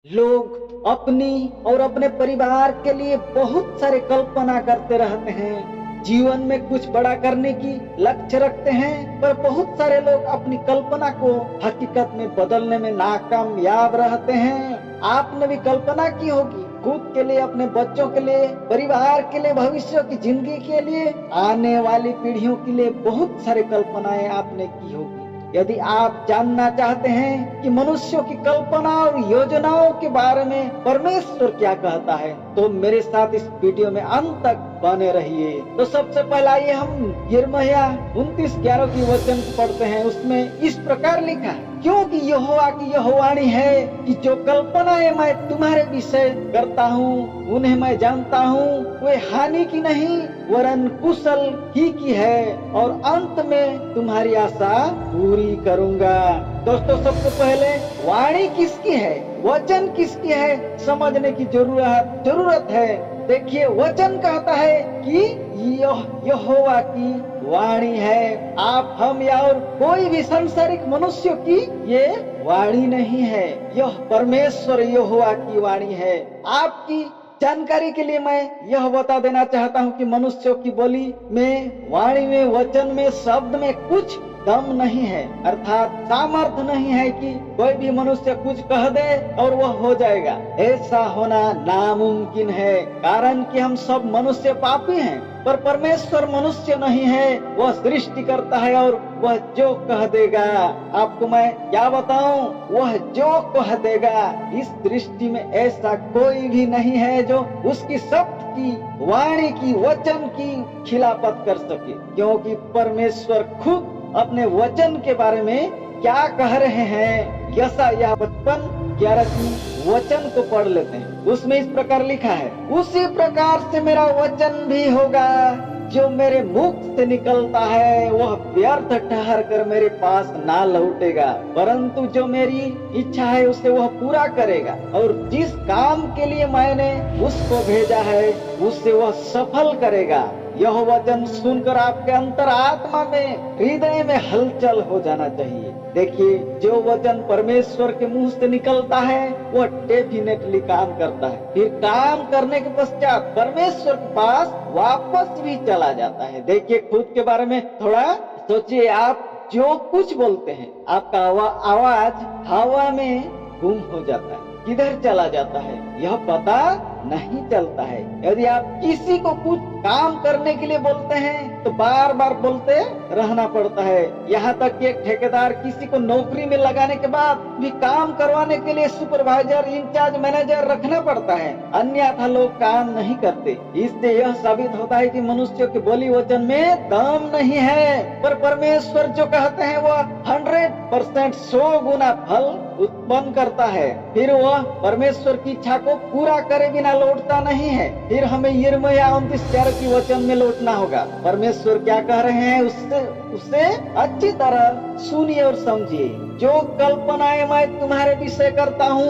लोग अपनी और अपने परिवार के लिए बहुत सारे कल्पना करते रहते हैं। जीवन में कुछ बड़ा करने की लक्ष्य रखते हैं, पर बहुत सारे लोग अपनी कल्पना को हकीकत में बदलने में नाकामयाब रहते हैं। आपने भी कल्पना की होगी, खुद के लिए, अपने बच्चों के लिए, परिवार के लिए, भविष्य की जिंदगी के लिए, आने वाली पीढ़ियों के लिए बहुत सारे कल्पनाएं आपने की होगी। यदि आप जानना चाहते हैं कि मनुष्यों की कल्पना और योजनाओं के बारे में परमेश्वर क्या कहता है, तो मेरे साथ इस वीडियो में अंत तक बने रहिए। तो सबसे पहला ये हम यिर्मयाह 29:11 की वचन पढ़ते हैं। उसमें इस प्रकार लिखा है, क्योंकि यहोवा की यह वाणी है कि जो कल्पनाएं मैं तुम्हारे विषय करता हूँ उन्हें मैं जानता हूँ, वे हानि की नहीं वरन कुशल ही की है, और अंत में तुम्हारी आशा पूरी करूंगा। दोस्तों, सबसे पहले वाणी किसकी है, वचन किसकी है, समझने की जरूरत है। देखिए, वचन कहता है कि यहोवा की वाणी है। आप, हम या और कोई भी सांसारिक मनुष्य की ये वाणी नहीं है, यह परमेश्वर यहोवा की वाणी है। आपकी जानकारी के लिए मैं यह बता देना चाहता हूँ कि मनुष्यों की बोली में, वाणी में, वचन में, शब्द में कुछ दम नहीं है, अर्थात सामर्थ्य नहीं है कि कोई भी मनुष्य कुछ कह दे और वह हो जाएगा। ऐसा होना नामुमकिन है, कारण कि हम सब मनुष्य पापी हैं। पर परमेश्वर मनुष्य नहीं है, वह सृष्टि करता है और वह जो कह देगा, आपको मैं क्या बताऊं, वह जो कह देगा। इस सृष्टि में ऐसा कोई भी नहीं है जो उसकी शब्द की, वाणी की, वचन की खिलाफत कर सके, क्योंकि परमेश्वर खुद अपने वचन के बारे में क्या कह रहे हैं। यशायाह 55:11 की वचन को पढ़ लेते हैं। उसमें इस प्रकार लिखा है, उसी प्रकार से मेरा वचन भी होगा जो मेरे मुख से निकलता है, वह व्यर्थ ठहर कर मेरे पास ना लौटेगा, परंतु जो मेरी इच्छा है उसे वह पूरा करेगा, और जिस काम के लिए मैंने उसको भेजा है उससे वह सफल करेगा। यह वचन सुनकर आपके अंतरात्मा में, हृदय में हलचल हो जाना चाहिए। देखिए, जो वचन परमेश्वर के मुंह से निकलता है वह डेफिनेटली काम करता है, फिर काम करने के पश्चात परमेश्वर के पास वापस भी चला जाता है। देखिए, खुद के बारे में थोड़ा सोचिए। आप जो कुछ बोलते हैं, आपका आवाज हवा में गुम हो जाता है, किधर चला जाता है यह पता नहीं चलता है। यदि आप किसी को कुछ काम करने के लिए बोलते हैं तो बार बार बोलते रहना पड़ता है। यहाँ तक कि एक ठेकेदार किसी को नौकरी में लगाने के बाद भी काम करवाने के लिए सुपरवाइजर, इंचार्ज, मैनेजर रखना पड़ता है, अन्यथा लोग काम नहीं करते। इससे यह साबित होता है कि मनुष्यों के बोली वचन में दम नहीं है। पर परमेश्वर जो कहते हैं वह 100% 100 गुना फल उत्पन्न करता है, फिर वह परमेश्वर की इच्छा को पूरा करे बिना लौटता नहीं है। फिर हमें यिर्मयाह 29:11 की वचन में लौटना होगा। परमेश्वर क्या कह रहे हैं उससे अच्छी तरह सुनिए और समझिए। जो कल्पनाएं मैं तुम्हारे विषय करता हूँ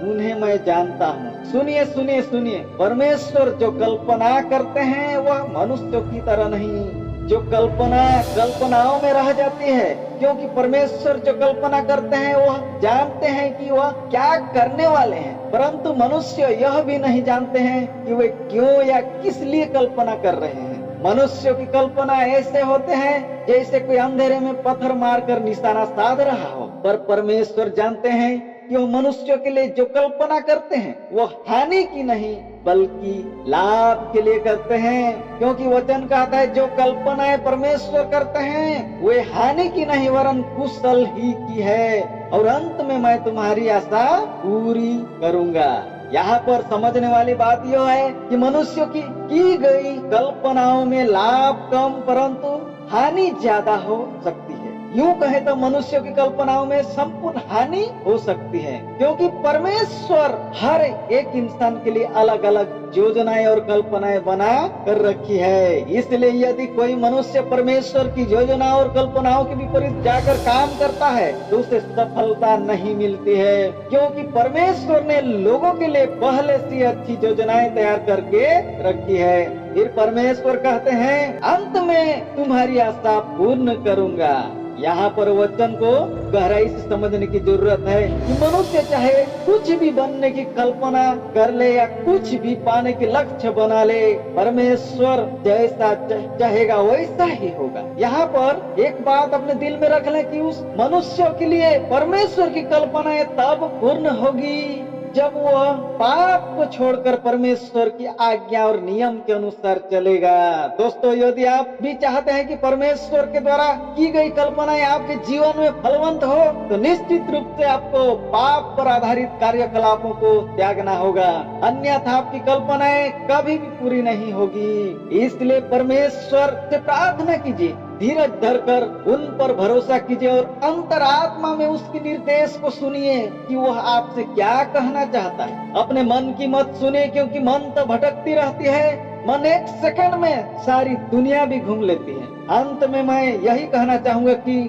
उन्हें मैं जानता हूँ। सुनिए सुनिए सुनिए, परमेश्वर जो कल्पना करते हैं वह मनुष्यों की तरह नहीं, जो कल्पनाओं में रह जाती है, क्योंकि परमेश्वर जो कल्पना करते हैं वह जानते हैं कि वह क्या करने वाले हैं, परंतु मनुष्य यह भी नहीं जानते हैं कि वे क्यों या किस लिए कल्पना कर रहे हैं। मनुष्यों की कल्पना ऐसे होते हैं जैसे कोई अंधेरे में पत्थर मारकर निशाना साध रहा हो, पर परमेश्वर जानते हैं कि वो मनुष्यों के लिए जो कल्पना करते हैं वो हानि की नहीं बल्कि लाभ के लिए करते हैं, क्योंकि वचन कहता है जो कल्पनाएं परमेश्वर करते हैं वे हानि की नहीं वरन कुशल ही की है, और अंत में मैं तुम्हारी आशा पूरी करूंगा। यहाँ पर समझने वाली बात यह है कि मनुष्यों की गई कल्पनाओं में लाभ कम परंतु हानि ज्यादा हो सकती है। यूं कहे तो मनुष्यों की कल्पनाओं में संपूर्ण हानि हो सकती है, क्योंकि परमेश्वर हर एक इंसान के लिए अलग अलग योजनाएं और कल्पनाएं बना कर रखी है। इसलिए यदि कोई मनुष्य परमेश्वर की योजना और कल्पनाओं के विपरीत जाकर काम करता है तो उसे सफलता नहीं मिलती है, क्योंकि परमेश्वर ने लोगों के लिए पहले से अच्छी योजनाएं तैयार करके रखी है। फिर परमेश्वर कहते हैं, अंत में तुम्हारी आशा पूर्ण करूंगा। यहाँ पर वचन को गहराई से समझने की जरूरत है कि मनुष्य चाहे कुछ भी बनने की कल्पना कर ले या कुछ भी पाने की लक्ष्य बना ले, परमेश्वर जैसा चाहेगा वैसा ही होगा। यहाँ पर एक बात अपने दिल में रख लें कि उस मनुष्य के लिए परमेश्वर की कल्पनाएं तब पूर्ण होगी जब वह पाप को छोड़कर परमेश्वर की आज्ञा और नियम के अनुसार चलेगा। दोस्तों, यदि आप भी चाहते हैं कि परमेश्वर के द्वारा की गई कल्पनाएं आपके जीवन में फलवंत हो, तो निश्चित रूप से आपको पाप पर आधारित कार्यकलापों को त्यागना होगा, अन्यथा आपकी कल्पनाएं कभी भी पूरी नहीं होगी। इसलिए परमेश्वर से प्रार्थना कीजिए, धीरज धरकर उन पर भरोसा कीजिए और अंतरात्मा में उसके निर्देश को सुनिए कि वह आपसे क्या कहना चाहता है। अपने मन की मत सुने, क्योंकि मन तो भटकती रहती है। मन एक सेकंड में सारी दुनिया भी घूम लेती है। अंत में मैं यही कहना चाहूंगा कि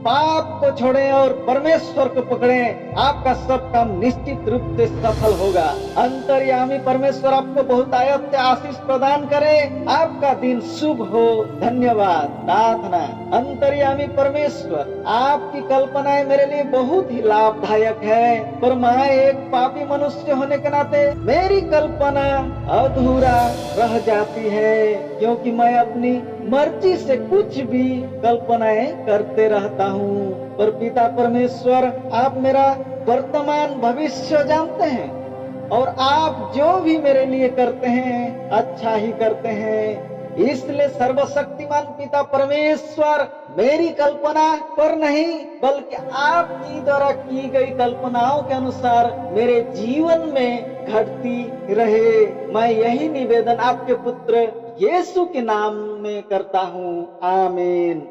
पाप को छोड़ें और परमेश्वर को पकड़ें, आपका सब काम निश्चित रूप से सफल होगा। अंतर्यामी परमेश्वर आपको बहुत आयत से आशीष प्रदान करे। आपका दिन शुभ हो। धन्यवाद। प्रार्थना। अंतर्यामी परमेश्वर, आपकी कल्पनाएं मेरे लिए बहुत ही लाभदायक है, पर मैं एक पापी मनुष्य होने के नाते मेरी कल्पना अधूरा रह जाती है, क्योंकि मैं अपनी मर्जी से कुछ भी कल्पनाएं करते रहता हूँ। पर पिता परमेश्वर, आप मेरा वर्तमान भविष्य जानते हैं और आप जो भी मेरे लिए करते हैं अच्छा ही करते हैं। इसलिए सर्वशक्तिमान पिता परमेश्वर, मेरी कल्पना पर नहीं बल्कि आपकी द्वारा की गई कल्पनाओं के अनुसार मेरे जीवन में घटती रहे। मैं यही निवेदन आपके पुत्र यीशु के नाम में करता हूँ। आमीन।